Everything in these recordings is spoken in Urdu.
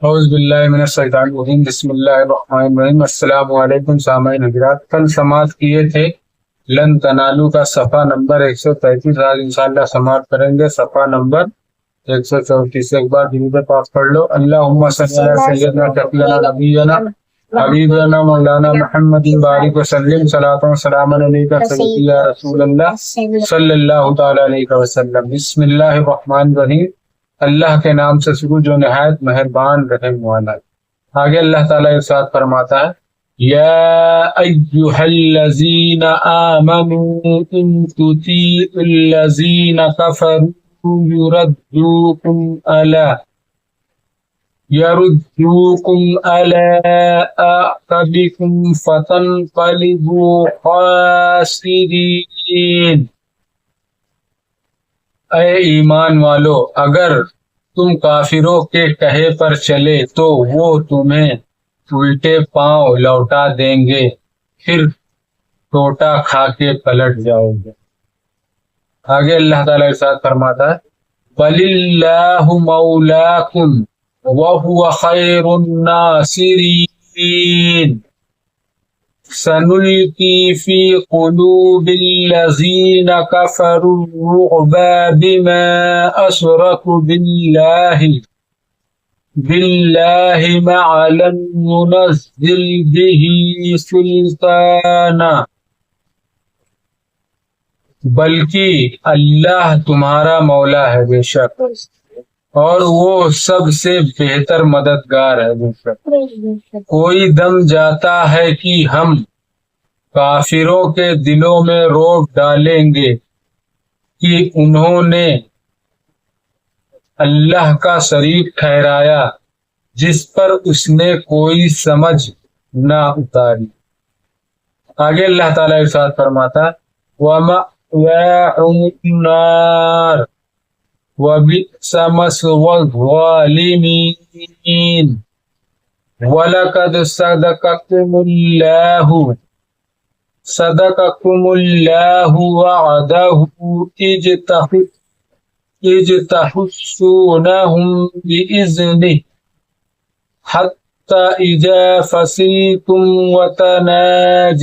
اعوذ باللہ من الشیطان الرجیم بسم اللہ الرحمن الرحیم السلام علیکم سامعین حضرات، کل سماعت کیے تھے لن تنالو کا صفحہ نمبر 133۔ آج انشاءاللہ سماعت کریں گے صفحہ نمبر 134 سے۔ ایک بار درود پاک پڑھ لو۔ اللہم صلی علی سیدنا شفیعنا نبینا حبیبنا مولانا محمد بارک وسلم صلاۃ و سلام علیک سیدی یا رسول اللہ صلی اللہ تعالی علیہ وسلم۔ بسم اللہ الرحمن الرحیم، اللہ کے نام سے شروع جو نہایت مہربان رحم والا ہے۔ آگے اللہ تعالیٰ ارشاد فرماتا ہے، یا ایہا الذین آمنوا ان تطیعوا الذین کفروا یردوکم علی اعقابکم فتنقلبوا خاسرین۔ اے ایمان والو، اگر تم کافروں کے کہے پر چلے تو وہ تمہیں الٹے پاؤں لوٹا دیں گے، پھر ٹوٹا کھا کے پلٹ جاؤ گے۔ آگے اللہ تعالیٰ ارشاد فرماتا ہے، بَلِ اللَّهُ مَوْلَاكُمْ وَهُوَ خَيْرُ النَّاصِرِينَ۔ سَنُلْقِي فِي قُلُوبِ الَّذِينَ كَفَرُوا الرُّعْبَ بِمَا أَشْرَكُوا بِاللَّهِ مَا لَمْ يُنَزِّلْ بِهِ سُلْطَانًا۔ بلکہ اللہ تمہارا مولا ہے بے شک، اور وہ سب سے بہتر مددگار ہے بے شک۔ کوئی دم جاتا ہے کہ ہم کافروں کے دلوں میں روب ڈالیں گے کہ انہوں نے اللہ کا شریک ٹھہرایا جس پر اس نے کوئی سمجھ نہ اتاری۔ آگے اللہ تعالیٰ ارشاد فرماتا، وَمَأْوَاهُمُ النَّارُ وَبِئْسَ مَثْوَى الظَّالِمِينَ۔ وَلَقَدْ صَدَقَكُمُ اللَّهُ وَعْدَهُ إِذْ تَحُسُّونَهُم بِإِذْنِهِ حَتَّى إِذَا فَشِلْتُمْ وَتَنَازَعْتُمْ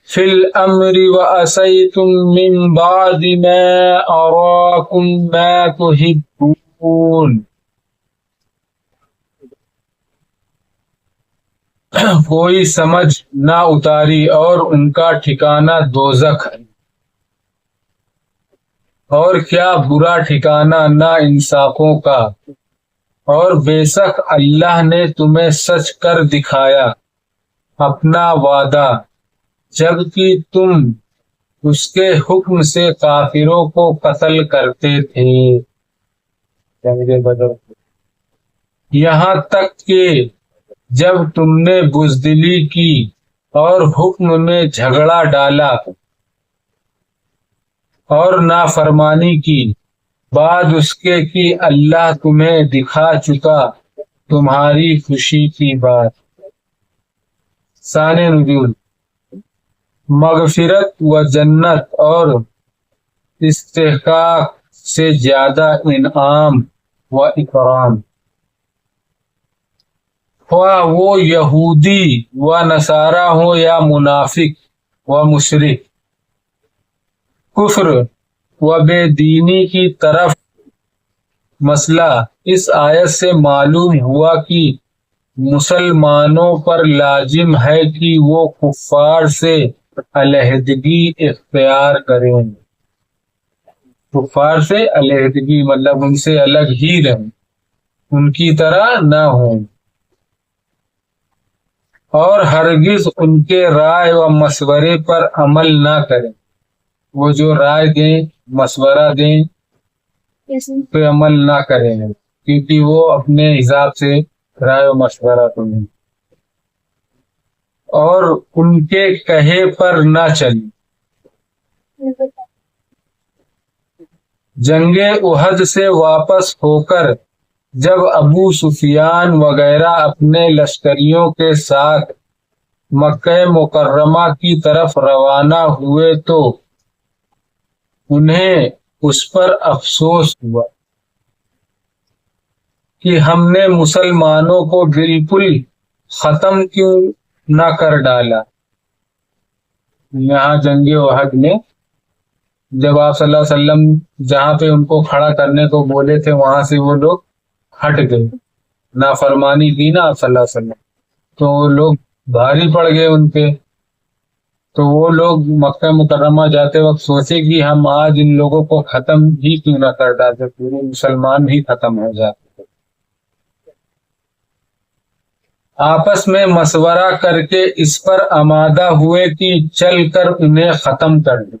فِي الْأَمْرِ وَعَصَيْتُم مِّن بَعْدِ مَا أَرَاكُم مَّا تُحِبُّونَ۔ کوئی سمجھ نہ اتاری اور ان کا ٹھکانہ دوزخ ہے، اور کیا برا ٹھکانہ نا انصافوں کا۔ اور بے شک اللہ نے تمہیں سچ کر دکھایا اپنا وعدہ، جبکہ تم اس کے حکم سے کافروں کو قتل کرتے تھے، یہاں تک کہ جب تم نے بزدلی کی اور حکم میں جھگڑا ڈالا اور نافرمانی کی، بعد اس کے کہ اللہ تمہیں دکھا چکا تمہاری خوشی کی بات۔ شان نزول، مغفرت و جنت اور استحقاق سے زیادہ انعام و اکرام۔ خواہ وہ یہودی و نصارہ ہوں یا منافق و مشرک، کفر و بے دینی کی طرف۔ مسئلہ اس آیت سے معلوم ہوا کہ مسلمانوں پر لازم ہے کہ وہ کفار سے علیحدگی اختیار کریں۔ کفار سے علیحدگی مطلب ان سے الگ ہی رہیں، ان کی طرح نہ ہوں، اور ہرگز ان کے رائے و مشورے پر عمل نہ کریں۔ وہ جو رائے دیں، مشورہ دیں، اس پہ عمل نہ کریں، کیونکہ وہ اپنے حساب سے رائے و مشورہ تو نہیں، اور ان کے کہے پر نہ چلیں۔ جنگ احد سے واپس ہو کر جب ابو سفیان وغیرہ اپنے لشکریوں کے ساتھ مکہ مکرمہ کی طرف روانہ ہوئے تو انہیں اس پر افسوس ہوا کہ ہم نے مسلمانوں کو بالکل ختم کیوں نہ کر ڈالا. یہاں جنگ احد میں جب آپ صلی اللہ علیہ وسلم جہاں پہ ان کو کھڑا کرنے کو بولے تھے وہاں سے وہ لوگ ہٹ گئے، نافرمانی کی نا آپ صلی اللہ علیہ وسلم، تو وہ لوگ بھاری پڑ گئے ان پہ. تو وہ لوگ مکہ مکرمہ جاتے وقت سوچے کہ ہم آج ان لوگوں کو ختم ہی کیوں نہ کر ڈالتے، پورے مسلمان ہی ختم ہو جاتے. آپس میں مشورہ کر کے اس پر آمادہ ہوئے کہ چل کر انہیں ختم کر دیں.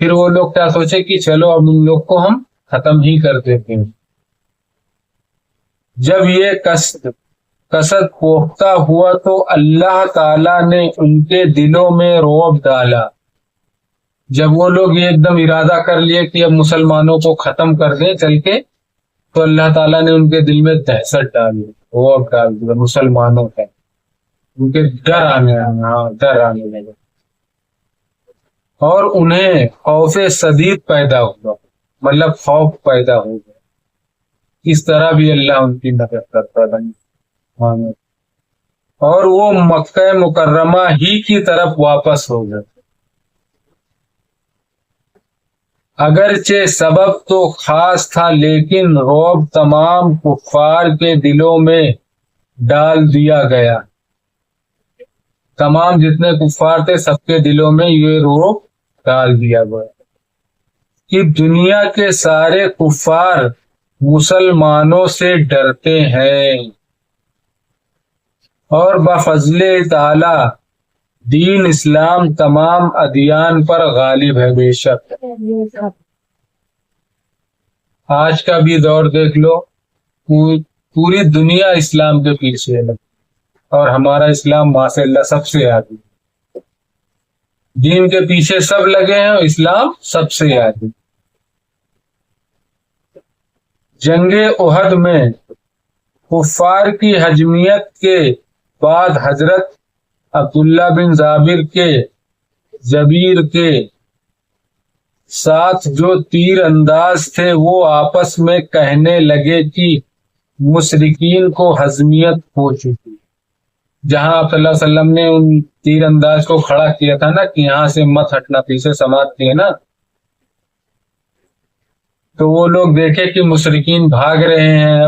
پھر وہ لوگ کیا سوچے کہ چلو اب ان لوگ کو ہم ختم ہی کر دیتے ہیں. جب یہ قصد پختہ ہوا تو اللہ تعالی نے ان کے دلوں میں رعب ڈالا. جب وہ لوگ یہ ایک دم ارادہ کر لیے کہ اب مسلمانوں کو ختم کر دیں چل کے، تو اللہ تعالیٰ نے ان کے دل میں دہشت ڈالی، رعب ڈال دیا مسلمانوں کا، ان کے ڈر آنے لگے اور انہیں خوف شدید پیدا ہوا، مطلب خوف پیدا ہو گیا. اس طرح بھی اللہ ان کی مدد کرتا رہا اور وہ مکہ مکرمہ ہی کی طرف واپس ہو گئے. اگرچہ سبب تو خاص تھا لیکن رعب تمام کفار کے دلوں میں ڈال دیا گیا. تمام جتنے کفار تھے سب کے دلوں میں یہ رعب ڈال دیا گیا کہ دنیا کے سارے کفار مسلمانوں سے ڈرتے ہیں اور بفضل تعالی دین اسلام تمام ادیان پر غالب ہے. بے شک آج کا بھی دور دیکھ لو، پوری دنیا اسلام کے پیچھے ہے اور ہمارا اسلام ماشاء اللہ سب سے آگے. دین کے پیچھے سب لگے ہیں، اسلام سب سے آگے. جنگ احد میں کفار کی ہجمیت کے بعد حضرت عبداللہ بن جبیر کے ساتھ جو تیر انداز تھے وہ آپس میں کہنے لگے کہ مشرکین کو ہزیمت ہو چکی. جہاں آپ صلی اللہ علیہ وسلم نے ان تیر انداز کو کھڑا کیا تھا نا کہ یہاں سے مت ہٹنا، پیچھے سماعت کیے نا، تو وہ لوگ دیکھے کہ مشرکین بھاگ رہے ہیں.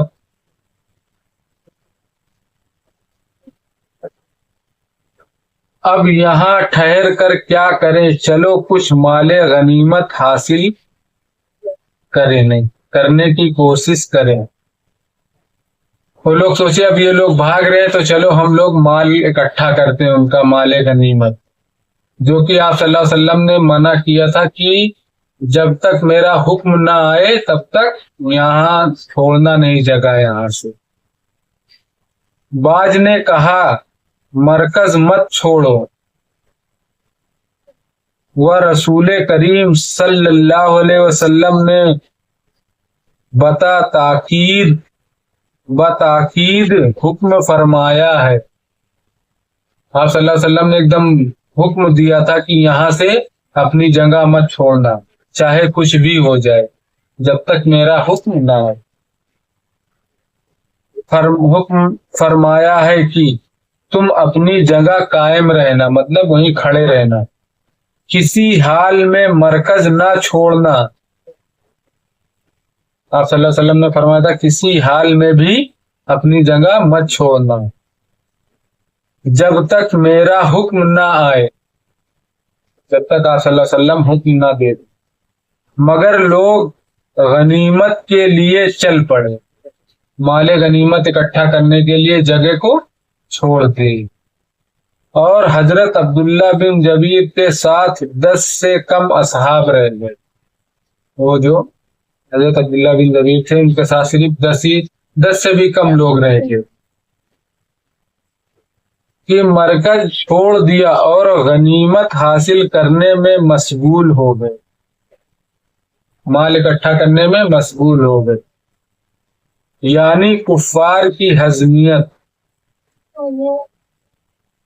اب یہاں ٹھہر کر کیا کریں، چلو کچھ مال غنیمت حاصل کرنے کی کوشش کریں. وہ لوگ سوچے اب یہ لوگ بھاگ رہے ہیں تو چلو ہم لوگ مال اکٹھا کرتے ہیں، ان کا مال غنیمت، جو کہ آپ صلی اللہ علیہ وسلم نے منع کیا تھا کہ جب تک میرا حکم نہ آئے تب تک یہاں چھوڑنا نہیں جگہ یہاں سے. باج نے کہا مرکز مت چھوڑو، وہ رسول کریم صلی اللہ علیہ وسلم نے بتاکید حکم فرمایا ہے. آپ صلی اللہ علیہ وسلم نے ایک دم حکم دیا تھا کہ یہاں سے اپنی جگہ مت چھوڑنا، چاہے کچھ بھی ہو جائے جب تک میرا حکم نہ آئے. حکم فرمایا ہے کہ تم اپنی جگہ قائم رہنا، مطلب وہیں کھڑے رہنا، کسی حال میں مرکز نہ چھوڑنا. آپ صلی اللہ علیہ وسلم نے فرمایا تھا کسی حال میں بھی اپنی جگہ مت چھوڑنا جب تک میرا حکم نہ آئے، جب تک آپ صلی اللہ علیہ وسلم حکم نہ دے. مگر لوگ غنیمت کے لیے چل پڑے، مال غنیمت اکٹھا کرنے کے لیے جگہ کو چھوڑ دی، اور حضرت عبداللہ بن جبیر کے ساتھ 10 سے کم اصحاب رہ گئے. وہ جو حضرت عبداللہ بن جبیر تھے ان کے ساتھ صرف 10 سے بھی کم لوگ رہ گئے کہ مرکز چھوڑ دیا اور غنیمت حاصل کرنے میں مشغول ہو گئے، مال اکٹھا کرنے میں مشغول ہو گئے. یعنی کفار کی ہزیمت،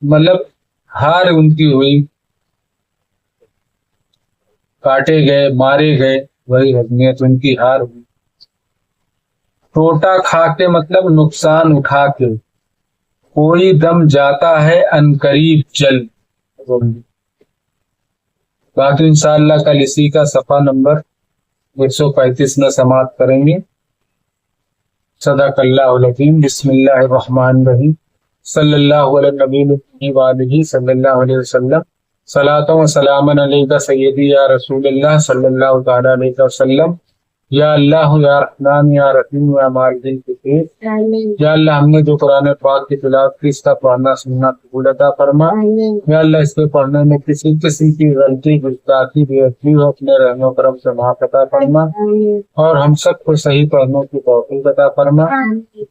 مطلب ہار ان کی ہوئی، کاٹے گئے، مارے گئے، وہی ہزیمت ان کی ہار ہوئی. ٹوٹا کھا کے مطلب نقصان اٹھا کے، کوئی دم جاتا ہے عنقریب جل۔ باقی انشاءاللہ کل اسی کا صفحہ نمبر 135 میں سماعت کریں گے۔ صدق اللہ العظیم۔ بسم اللہ الرحمن الرحیم۔ صلی اللہ علیہ نبی وآلہ صلی اللہ علیہ وسلم۔ صلاۃ و سلام علیک سیدی یا رسول اللہ صلی اللہ تعالی علیہ وسلم۔ یا اللہ یا رحمان یا رحیم یا مالک الفقیر۔ یا اللہ ہم نے جو قرآن پاک کی تلاوت کی اس کا پڑھنا سننا قبول عطا فرما۔ یا اللہ اس کے پڑھنے میں کسی قسم کی غلطی گستاخی بے ادبی ہو اپنے رحم و کرم سے معاف عطا فرما، اور ہم سب کو صحیح پڑھنے کی توفیق عطا فرما۔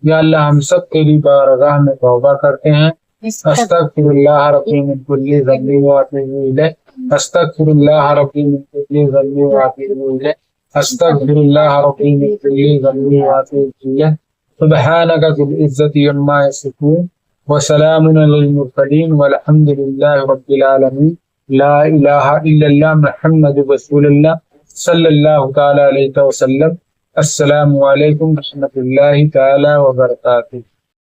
یا اللہ ہم سب تیری بارگاہ میں توبہ کرتے ہیں۔ استغفر اللہ ربی من کل ذنب واتوب الیہ۔ استغفر اللہ ربی من کل ذنب واتوب الیہ۔ استغفر اللہ ربی من کل ذنب واتوب الیہ۔ سبحانک ذی العزۃ عما یصفون وسلام علی المرسلین والحمد للہ رب العالمین۔ لا الہ الا اللہ محمد رسول اللہ صلی اللہ تعالی علیہ وسلم۔ السلام علیکم ورحمۃ اللہ تعالی وبرکاتہ۔